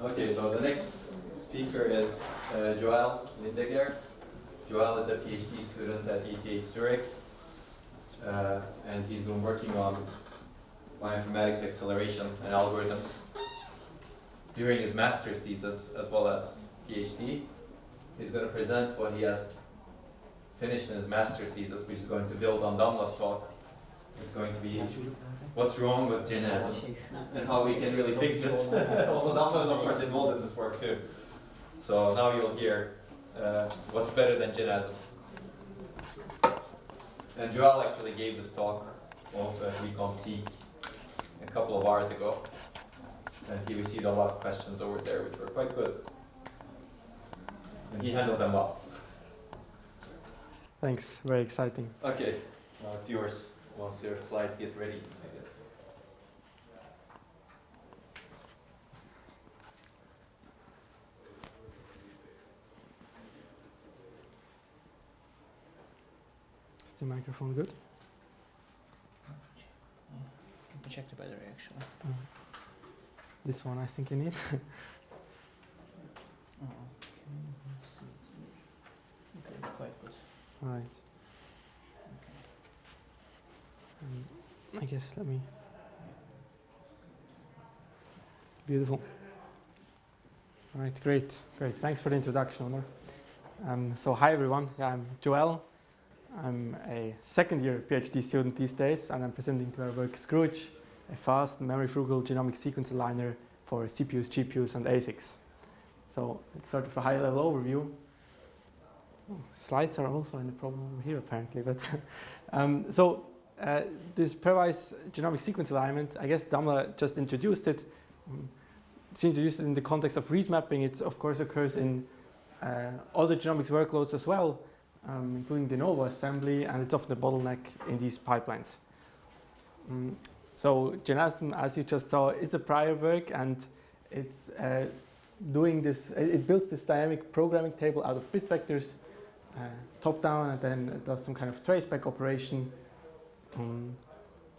Okay, so the next speaker is Joel Lindegger. Joel is a PhD student at ETH Zurich, and he's been working on bioinformatics acceleration and algorithms during his master's thesis as well as PhD. He's going to present what he has finished in his master's thesis, which is going to build on Damla's talk. It's going to be what's wrong with GenASM and how we can really fix it. Also, Damla is of course involved in this work too. So now you'll hear what's better than GenASM. And Joel actually gave this talk also at WeComC a couple of hours ago. And he received a lot of questions over there, which were quite good. And he handled them well. Thanks, very exciting. Okay, now it's yours. Once your slides get ready, I guess. Is the microphone good? Projector battery, actually. This one I think you need. Okay, it's quite good. All right. I guess let me. Beautiful. All right, great. Thanks for the introduction, Onur. So hi everyone. Yeah, I'm Joel. I'm a second-year PhD student these days, and I'm presenting to our work Scrooge, a fast memory-frugal genomic sequence aligner for CPUs, GPUs, and ASICs. So it's sort of a high-level overview. Slides are also in the problem over here, apparently. But this Pairwise genomic sequence alignment, I guess Damla just introduced it. She introduced it in the context of read mapping. It of course occurs in other genomics workloads as well, including de novo assembly, and it's often a bottleneck in these pipelines. So GenASM, as you just saw, is a prior work, and it's doing this. It builds this dynamic programming table out of bit vectors, top down, and then it does some kind of traceback operation.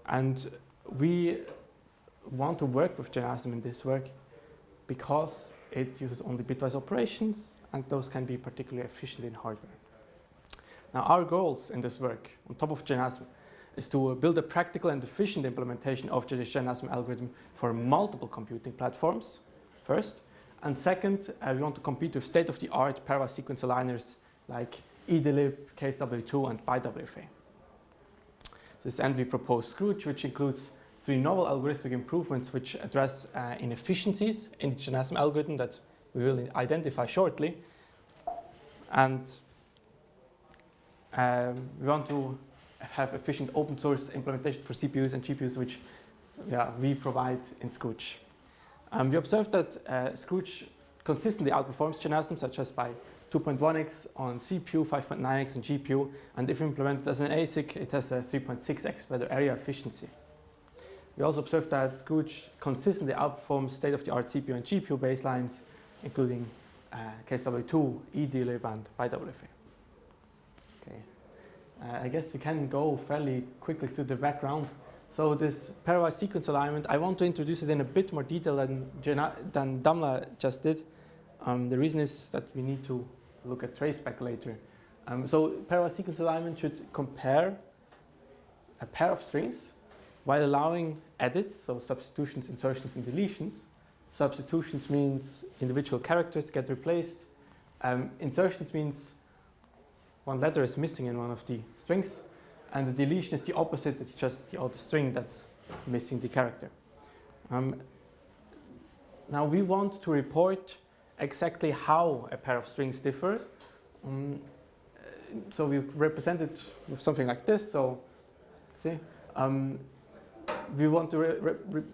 And we want to work with GenASM in this work because it uses only bitwise operations, and those can be particularly efficient in hardware. Now, our goals in this work, on top of GenASM, is to build a practical and efficient implementation of the GenASM algorithm for multiple computing platforms, first. And second, we want to compete with state-of-the-art Pairwise sequence aligners like Edlib, KSW2, and BiWFA. To this end, we propose Scrooge, which includes 3 novel algorithmic improvements which address inefficiencies in the GenASM algorithm that we will identify shortly. And we want to have efficient open source implementation for CPUs and GPUs, which we provide in Scrooge. We observed that Scrooge consistently outperforms GenASM, such as by 2.1x on CPU, 5.9x on GPU, and if implemented as an ASIC, it has a 3.6x better area efficiency. We also observed that Scrooge consistently outperforms state-of-the-art CPU and GPU baselines, including KSW2, Edlib, and BiWFA. Okay. I guess we can go fairly quickly through the background. So this pairwise sequence alignment, I want to introduce it in a bit more detail than Damla just did. The reason is that we need to look at traceback later. So pairwise sequence alignment should compare a pair of strings while allowing edits, so substitutions, insertions, and deletions. Substitutions means individual characters get replaced. Insertions means one letter is missing in one of the strings. And the deletion is the opposite, it's just the other string that's missing the character. Now we want to report exactly how a pair of strings differs. So we represent it with something like this. So let's see. We want to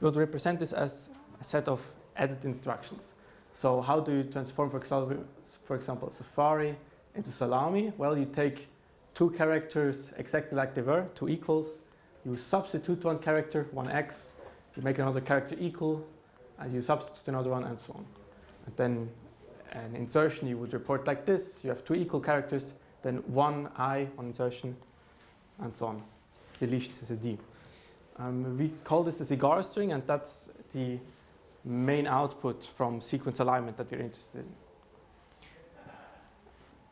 represent this as a set of edit instructions. So how do you transform, for example, Safari into Salami? Well, you take 2 characters exactly like they were, 2 equals. You substitute one character, 1x. You make another character equal, and you substitute another one, and so on. And then an insertion you would report like this. You have 2 equal characters, then 1 I on insertion, and so on. Deletion is a D. We call this a cigar string, and that's the main output from sequence alignment that we're interested in.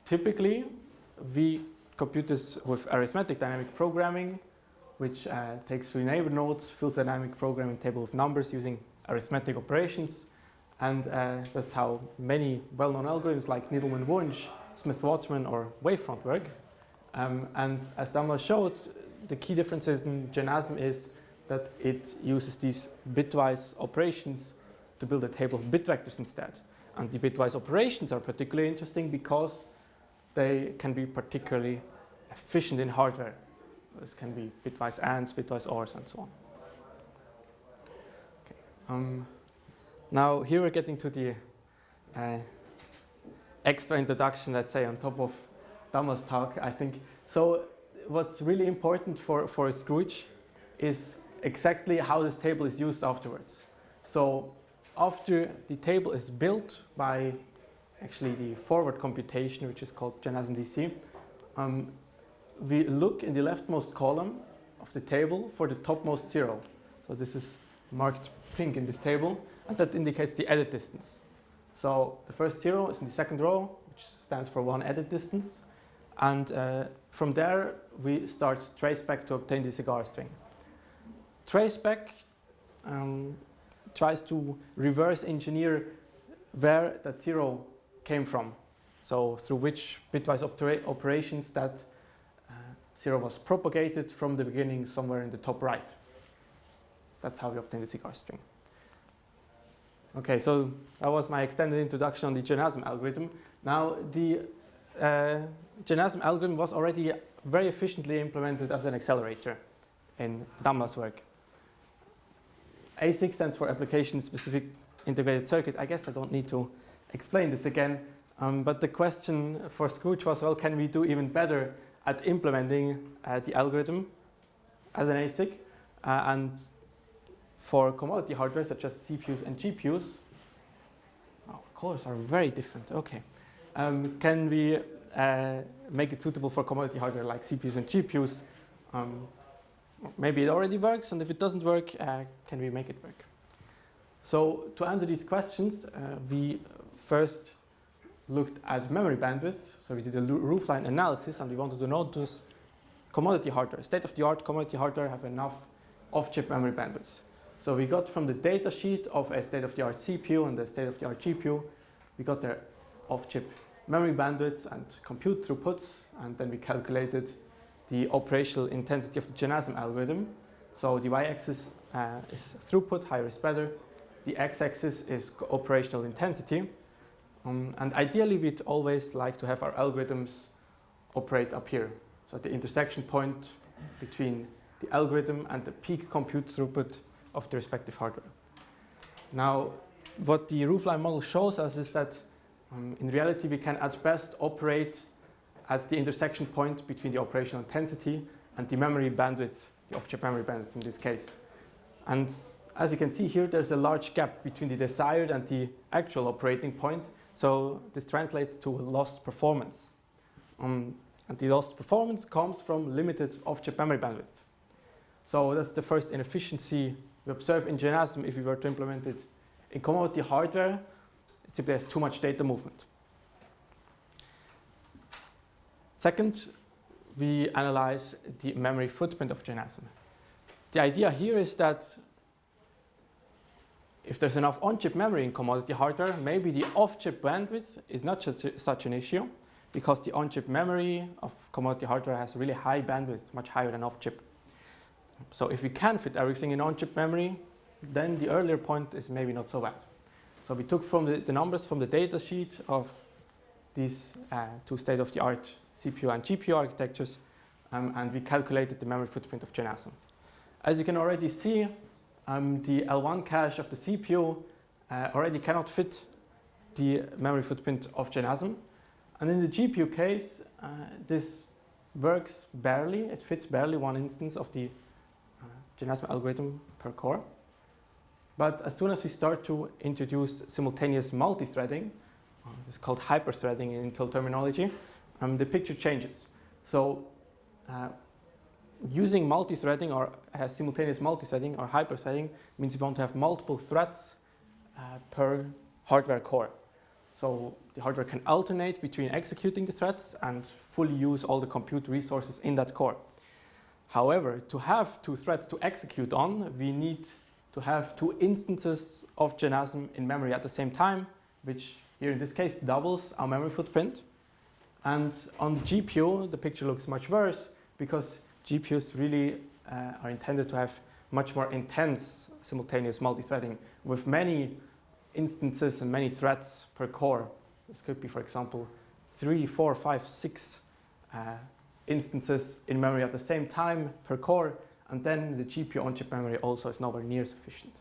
Typically, we compute this with arithmetic dynamic programming, which takes 3 neighbor nodes, fills a dynamic programming table of numbers using arithmetic operations. And that's how many well-known algorithms like Needleman-Wunsch, Smith-Waterman, or Wavefront work. And as Damla showed, the key differences in GenASM is that it uses these bitwise operations to build a table of bit vectors instead. And the bitwise operations are particularly interesting because they can be particularly efficient in hardware. This can be bitwise ANDs, bitwise ORs, and so on. Okay. Now here we're getting to the extra introduction, let's say, on top of Damla's talk, I think. So what's really important for Scrooge is exactly how this table is used afterwards. So after the table is built by actually the forward computation, which is called GenASM DC, we look in the leftmost column of the table for the topmost 0. So this is marked pink in this table, and that indicates the edit distance. So the first 0 is in the second row, which stands for 1 edit distance. And from there, we start traceback to obtain the cigar string. Traceback tries to reverse engineer where that 0 came from. So through which bitwise operations that 0 was propagated from the beginning somewhere in the top right. That's how we obtain the cigar string. Okay, so that was my extended introduction on the GenASM algorithm. Now, the GenASM algorithm was already very efficiently implemented as an accelerator in Damla's work. ASIC stands for Application-Specific Integrated Circuit. I guess I don't need to explain this again, but the question for Scrooge was, well, can we do even better at implementing the algorithm as an ASIC? And for commodity hardware, such as CPUs and GPUs, oh, colors are very different, okay. Can we make it suitable for commodity hardware like CPUs and GPUs? Maybe it already works, and if it doesn't work, can we make it work? So to answer these questions, we first looked at memory bandwidth. So we did a roofline analysis, and we wanted to know, does commodity hardware, state-of-the-art commodity hardware, have enough off-chip memory bandwidth? So we got from the data sheet of a state-of-the-art CPU and a state-of-the-art GPU, we got their off-chip memory bandwidths and compute throughputs, and then we calculated the operational intensity of the GenASM algorithm. So the y-axis is throughput, higher is better. The x-axis is operational intensity. And ideally, we'd always like to have our algorithms operate up here. So at the intersection point between the algorithm and the peak compute throughput of the respective hardware. Now, what the roofline model shows us is that in reality, we can at best operate at the intersection point between the operational intensity and the memory bandwidth, the off-chip memory bandwidth in this case. And as you can see here, there's a large gap between the desired and the actual operating point. So this translates to lost performance. And the lost performance comes from limited off-chip memory bandwidth. So that's the first inefficiency we observe in GenASM if we were to implement it in commodity hardware. It simply has too much data movement. Second, we analyze the memory footprint of GenASM. The idea here is that if there's enough on-chip memory in commodity hardware, maybe the off-chip bandwidth is not such an issue, because the on-chip memory of commodity hardware has really high bandwidth, much higher than off-chip. So if we can fit everything in on-chip memory, then the earlier point is maybe not so bad. So we took from the numbers from the data sheet of these two state-of-the-art CPU and GPU architectures, and we calculated the memory footprint of GenASM. As you can already see, the L1 cache of the CPU already cannot fit the memory footprint of GenASM. And in the GPU case, this works barely. It fits barely one instance of the GenASM algorithm per core. But as soon as we start to introduce simultaneous multi-threading, it's called hyper-threading in Intel terminology, the picture changes. So using multi-threading or simultaneous multi-threading or hyper-threading means you want to have multiple threads per hardware core. So the hardware can alternate between executing the threads and fully use all the compute resources in that core. However, to have 2 threads to execute on, we need to have 2 instances of GenASM in memory at the same time, which here in this case doubles our memory footprint. And on the GPU, the picture looks much worse because GPUs really are intended to have much more intense simultaneous multi-threading with many instances and many threads per core. This could be, for example, 3, 4, 5, 6 instances in memory at the same time per core, and then the GPU on-chip memory also is nowhere near sufficient.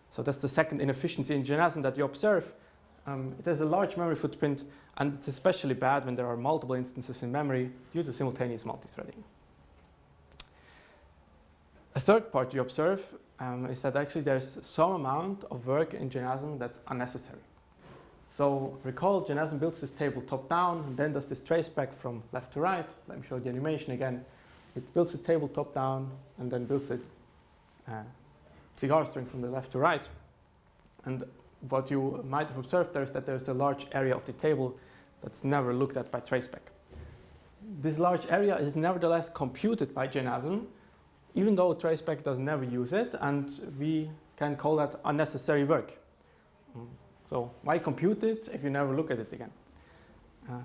So that's the second inefficiency in GenASM that you observe. It has a large memory footprint, and it's especially bad when there are multiple instances in memory due to simultaneous multi-threading. A third part you observe is that actually there's some amount of work in GenASM that's unnecessary. So recall GenASM builds this table top down and then does this traceback from left to right. Let me show the animation again. It builds the table top down and then builds a cigar string from the left to right. And what you might have observed there is that there's a large area of the table that's never looked at by traceback. This large area is nevertheless computed by GenASM, even though traceback does never use it, and we can call that unnecessary work. So why compute it if you never look at it again?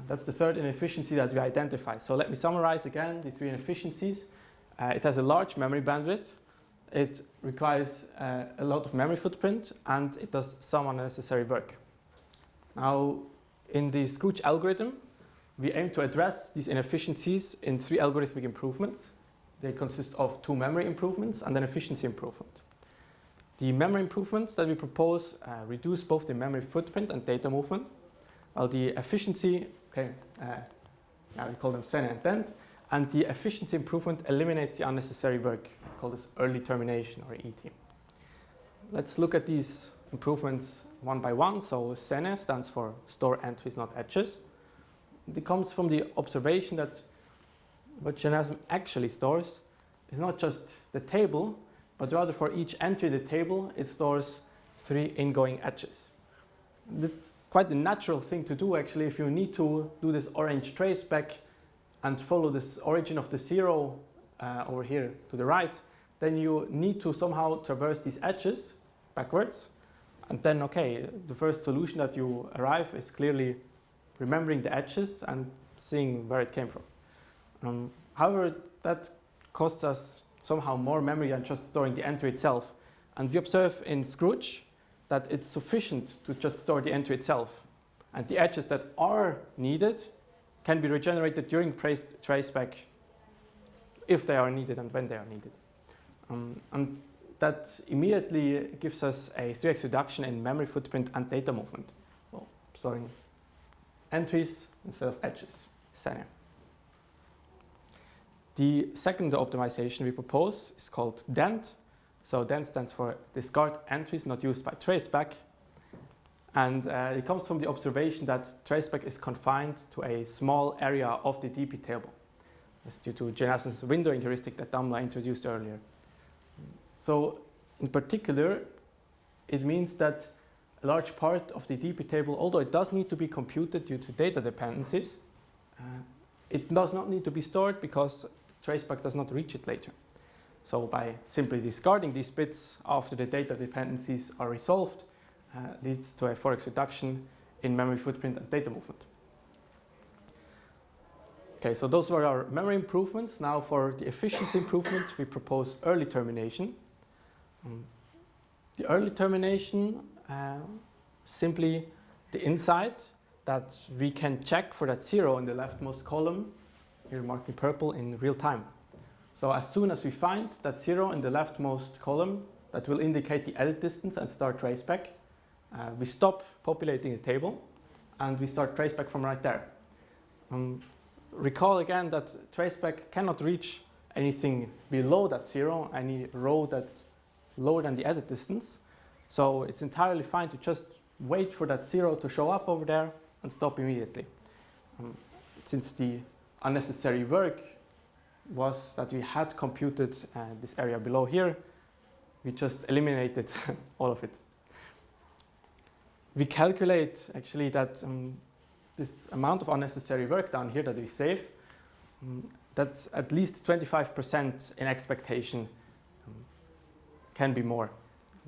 That's the third inefficiency that we identify. So let me summarize again the 3 inefficiencies. It has a large memory bandwidth, it requires a lot of memory footprint, and it does some unnecessary work. Now, in the Scrooge algorithm, we aim to address these inefficiencies in 3 algorithmic improvements. They consist of 2 memory improvements and an efficiency improvement. The memory improvements that we propose reduce both the memory footprint and data movement, while the efficiency, we call them sen and dent, and the efficiency improvement eliminates the unnecessary work. We call this early termination, or ET. Let's look at these improvements one by one. So sen stands for store entries, not edges. It comes from the observation that what GenASM actually stores is not just the table, but rather for each entry in the table, it stores 3 ingoing edges. That's quite the natural thing to do, actually. If you need to do this orange traceback and follow this origin of the 0 over here to the right, then you need to somehow traverse these edges backwards. And then, okay, the first solution that you arrive is clearly remembering the edges and seeing where it came from. However, that costs us somehow more memory than just storing the entry itself. And we observe in Scrooge that it's sufficient to just store the entry itself. And the edges that are needed can be regenerated during traceback if they are needed and when they are needed. And that immediately gives us a 3x reduction in memory footprint and data movement. So storing entries instead of edges. Sen. The second optimization we propose is called dent. So dent stands for discard entries not used by traceback. And it comes from the observation that traceback is confined to a small area of the DP table. That's due to GenASM's windowing heuristic that Damla introduced earlier. So in particular, it means that a large part of the DP table, although it does need to be computed due to data dependencies, it does not need to be stored because traceback does not reach it later. So by simply discarding these bits after the data dependencies are resolved, leads to a 4x reduction in memory footprint and data movement. Okay, so those were our memory improvements. Now for the efficiency improvement, we propose early termination. The early termination, simply the insight that we can check for that 0 in the leftmost column, here marked in purple, in real time. So as soon as we find that 0 in the leftmost column, that will indicate the edit distance and start traceback, we stop populating the table and we start traceback from right there. Recall again that traceback cannot reach anything below that 0, any row that's lower than the edit distance. So it's entirely fine to just wait for that 0 to show up over there and stop immediately. Since the unnecessary work was that we had computed this area below here, we just eliminated all of it. We calculate actually that this amount of unnecessary work down here that we save, that's at least 25% in expectation, can be more.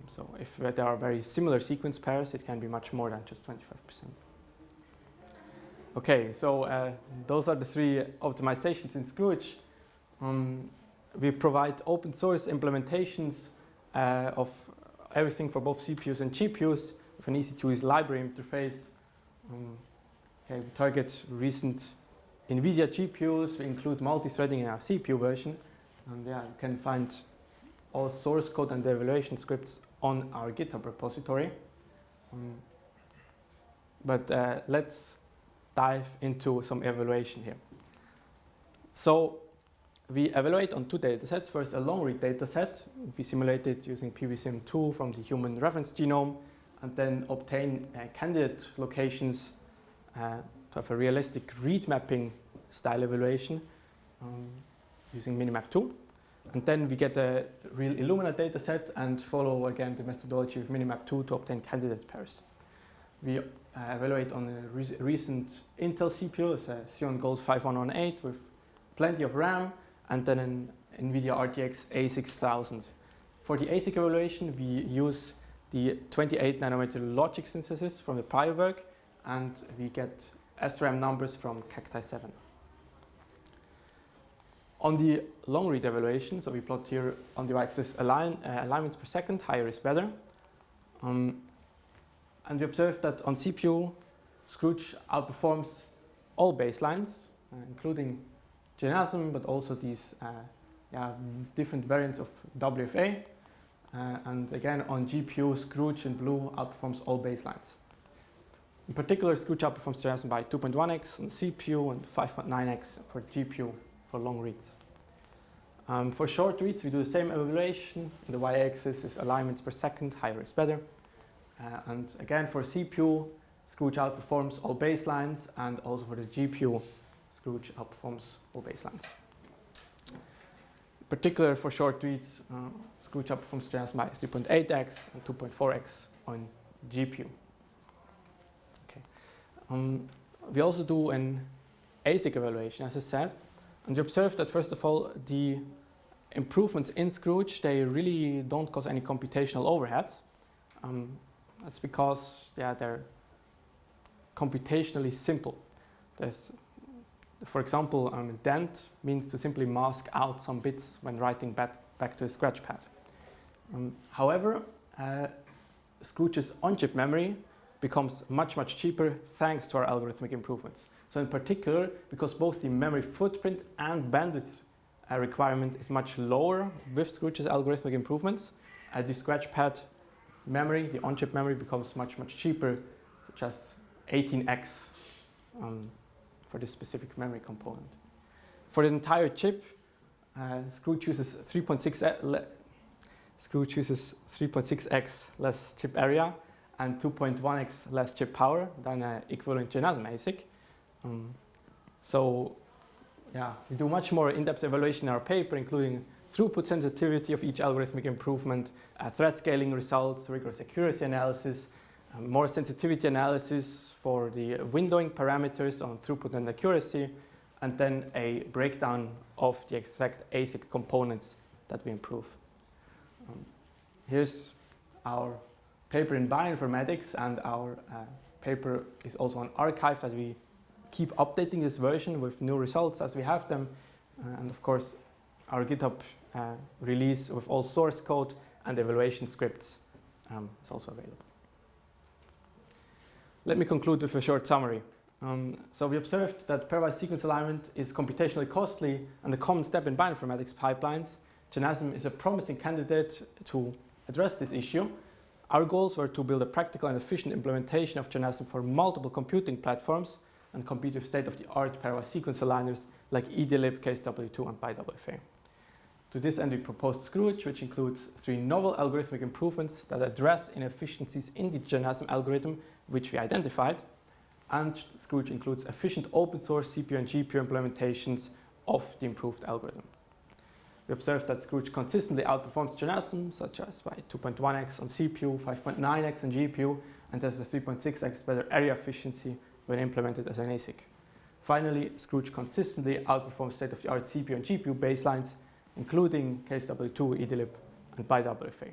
So if there are very similar sequence pairs, it can be much more than just 25%. Okay, so those are the 3 optimizations in Scrooge. We provide open source implementations of everything for both CPUs and GPUs with an easy-to-use library interface. Okay, we target recent NVIDIA GPUs. We include multi-threading in our CPU version. And yeah, you can find all source code and the evaluation scripts on our GitHub repository. But let's dive into some evaluation here. So we evaluate on 2 datasets. First, a long-read dataset. We simulate it using PVSim2 from the human reference genome, and then obtain candidate locations to have a realistic read mapping style evaluation using Minimap2. And then we get a real Illumina dataset and follow again the methodology of Minimap2 to obtain candidate pairs. We evaluate on a recent Intel CPU, it's a Sion Gold 5118 with plenty of RAM, and then an NVIDIA RTX A6000. For the ASIC evaluation, we use the 28 nanometer logic synthesis from the prior work, and we get SRAM numbers from Cacti 7. On the long read evaluation, so we plot here on the y-axis alignments per second, higher is better. And we observe that on CPU, Scrooge outperforms all baselines, including GenASM, but also these different variants of WFA. And again, on GPU, Scrooge in blue outperforms all baselines. In particular, Scrooge outperforms GenASM by 2.1x on CPU and 5.9x for GPU for long reads. For short reads, we do the same evaluation. The y-axis is alignments per second, higher is better. And again, for CPU, Scrooge outperforms all baselines, and also for the GPU, Scrooge outperforms all baselines. In particular, for short reads, Scrooge outperforms GenASM by 3.8x and 2.4x on GPU. Okay. We also do an ASIC evaluation, as I said, and we observe that first of all, the improvements in Scrooge, they really don't cause any computational overhead. That's because they're computationally simple. There's, for example, dent means to simply mask out some bits when writing back to a scratch pad. However, Scrooge's on-chip memory becomes much, much cheaper thanks to our algorithmic improvements. So in particular, because both the memory footprint and bandwidth requirement is much lower with Scrooge's algorithmic improvements, the scratch pad memory, the on-chip memory, becomes much, much cheaper, such as 18x for this specific memory component. For the entire chip, Scrooge uses 3.6x less chip area and 2.1x less chip power than an equivalent GenASM ASIC. We do much more in-depth evaluation in our paper, including throughput sensitivity of each algorithmic improvement, thread scaling results, rigorous accuracy analysis, more sensitivity analysis for the windowing parameters on throughput and accuracy, and then a breakdown of the exact ASIC components that we improve. Here's our paper in bioinformatics, and our paper is also on arXiv, that we keep updating this version with new results as we have them. And of course, our GitHub release with all source code and evaluation scripts is also available. Let me conclude with a short summary. So we observed that pairwise sequence alignment is computationally costly and a common step in bioinformatics pipelines. GenASM is a promising candidate to address this issue. Our goals were to build a practical and efficient implementation of GenASM for multiple computing platforms and compete with state-of-the-art pairwise sequence aligners like Edlib, KSW2, and BiWFA. To this end, we proposed Scrooge, which includes 3 novel algorithmic improvements that address inefficiencies in the GenASM algorithm, which we identified. And Scrooge includes efficient open source CPU and GPU implementations of the improved algorithm. We observed that Scrooge consistently outperforms GenASM, such as by 2.1x on CPU, 5.9x on GPU, and has a 3.6x better area efficiency when implemented as an ASIC. Finally, Scrooge consistently outperforms state-of-the-art CPU and GPU baselines, including KSW2, Edlib, and BiWFA.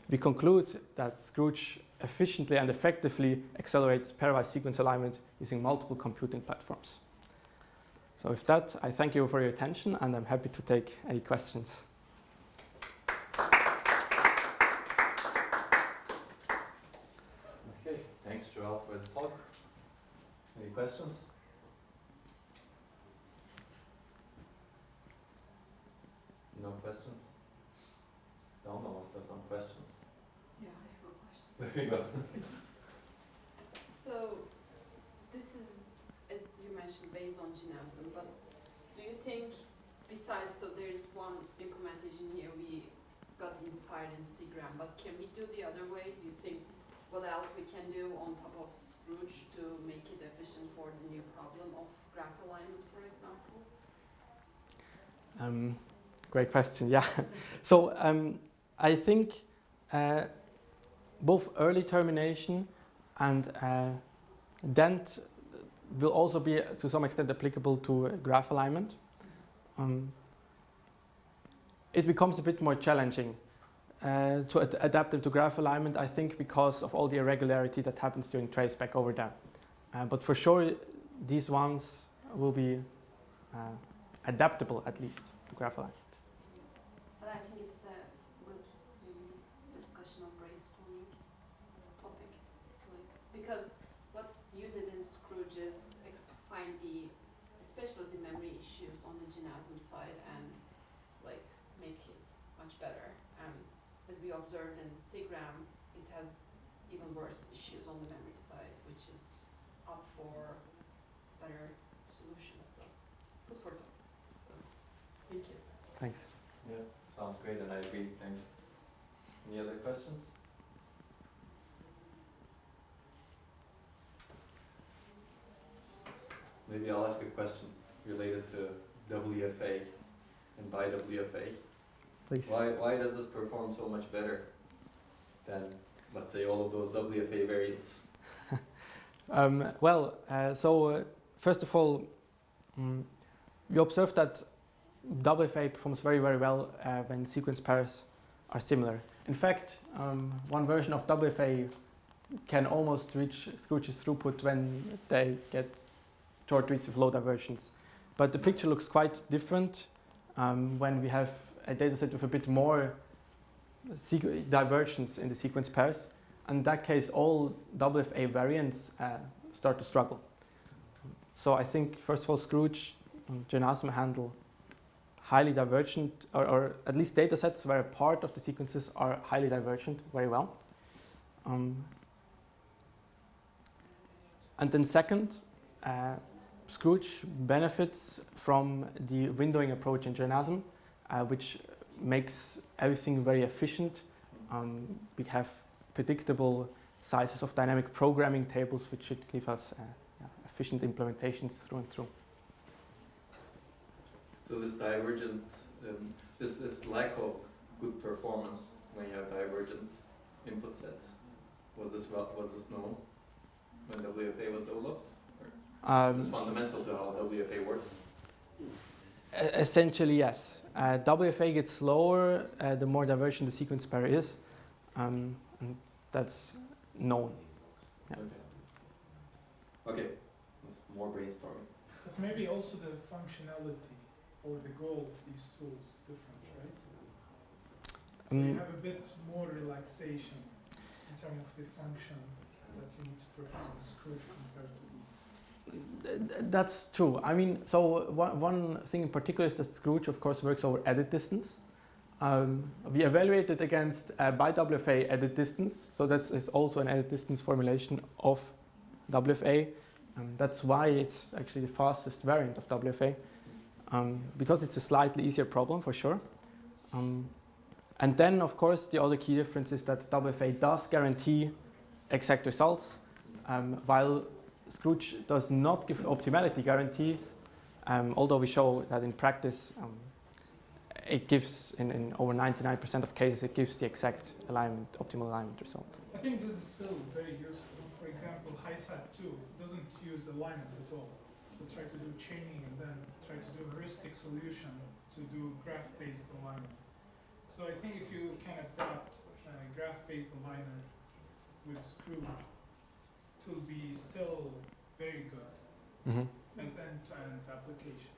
We conclude that Scrooge efficiently and effectively accelerates pairwise sequence alignment using multiple computing platforms. So with that, I thank you for your attention, and I'm happy to take any questions. Okay, thanks Joel for the talk. Any questions? No questions? Donna must have some questions. Yeah, I have a question. There you go. So, this is, as you mentioned, based on GenASM, but do you think, besides, so there's one implementation here we got inspired in Cgram, but can we do the other way? Do you think what else we can do on top of Scrooge to make it efficient for the new problem of graph alignment, for example? Great question, yeah. So I think both early termination and dent will also be to some extent applicable to graph alignment. It becomes a bit more challenging to adapt them to graph alignment, I think, because of all the irregularity that happens during traceback over there. But for sure, these ones will be adaptable, at least, to graph alignment. But I think it's a good discussion of brainstorming topic. Like, because what you did in Scrooge is find especially the memory issues on the GenASM side and like make it much better. As we observed in Cgram, it has even worse issues on the memory side, which is up for better solutions. So, food for thought. So, thank you. Thanks. Yeah, sounds great, and I agree. Thanks. Any other questions? Maybe I'll ask a question related to WFA and BiWFA. Please. Why does this perform so much better than, let's say, all of those WFA variants? First of all, we observed that WFA performs very, very well when sequence pairs are similar. In fact, one version of WFA can almost reach Scrooge's throughput when they get short reads with low divergence. But the picture looks quite different when we have a dataset with a bit more divergence in the sequence pairs. And in that case, all WFA variants start to struggle. So I think, first of all, Scrooge and GenASM handle highly divergent, or at least datasets where a part of the sequences are highly divergent very well. And then second, Scrooge benefits from the windowing approach in GenASM, which makes everything very efficient. We have predictable sizes of dynamic programming tables, which should give us efficient implementations through and through. So this divergent, this lack of good performance when you have divergent input sets, was this known when WFA was developed? This is fundamental to how WFA works? Essentially, yes. WFA gets slower the more divergent the sequence pair is, and that's known. Yeah. Okay. More brainstorming. But maybe also the functionality or the goal of these tools different, right? So you have a bit more relaxation in terms of the function that you need to perform in Scrooge compared to these. That's true. I mean, so one thing in particular is that Scrooge, of course, works over edit distance. We evaluated against BiWFA edit distance, so that is also an edit distance formulation of WFA. That's why it's actually the fastest variant of WFA, because it's a slightly easier problem for sure. And then, of course, the other key difference is that WFA does guarantee exact results, while Scrooge does not give optimality guarantees, although we show that in practice it gives, in over 99% of cases, it gives the exact alignment, optimal alignment result. I think this is still very useful. For example, HiSat2 doesn't use alignment at all. So try to do chaining and then try to do a heuristic solution to do graph-based alignment. So I think if you can adapt graph-based aligner with Scrooge, it will be still very good as end-to-end application.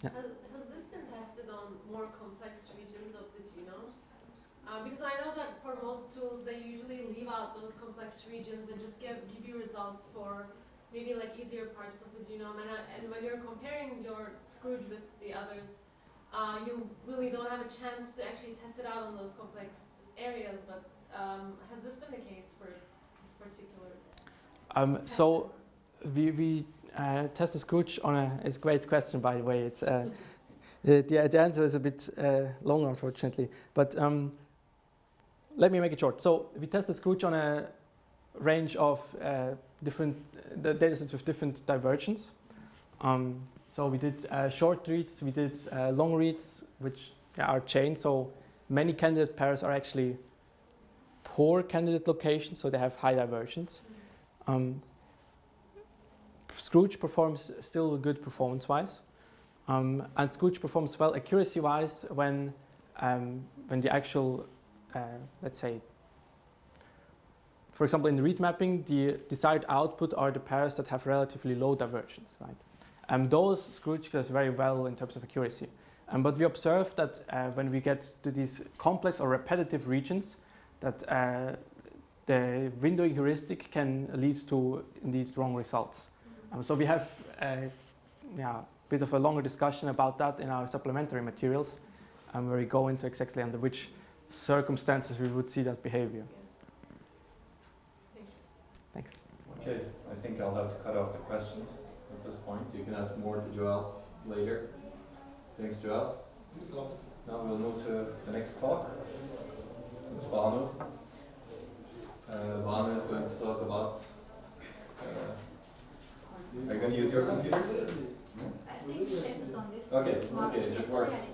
Yeah. Has this been tested on more complex regions of the genome? Because I know that for most tools, they usually leave out those complex regions and just give you results for maybe like easier parts of the genome. And when you're comparing your Scrooge with the others, you really don't have a chance to actually test it out on those complex areas. But has this been the case for this particular? So we test the Scrooge on it's a great question, by the way. It's the answer is a bit long, unfortunately. But let me make it short. So we test the Scrooge on a range of different datasets with different divergence. So we did short reads, we did long reads, which are chained. So many candidate pairs are actually poor candidate locations, so they have high divergence. Scrooge performs still good performance-wise, and Scrooge performs well accuracy-wise when the actual, let's say, for example, in the read mapping, the desired output are the pairs that have relatively low divergence, right? Those Scrooge does very well in terms of accuracy. But we observe that when we get to these complex or repetitive regions, that the windowing heuristic can lead to indeed wrong results. So we have a bit of a longer discussion about that in our supplementary materials, where we go into exactly under which circumstances we would see that behavior. Thanks. Okay, I think I'll have to cut off the questions at this point. You can ask more to Joel later. Thanks, Joel. Thanks a lot. Now we'll move to the next talk. It's Banu. Banu is going to talk about. Are you going to use your computer? I think you tested on this. Okay, it works.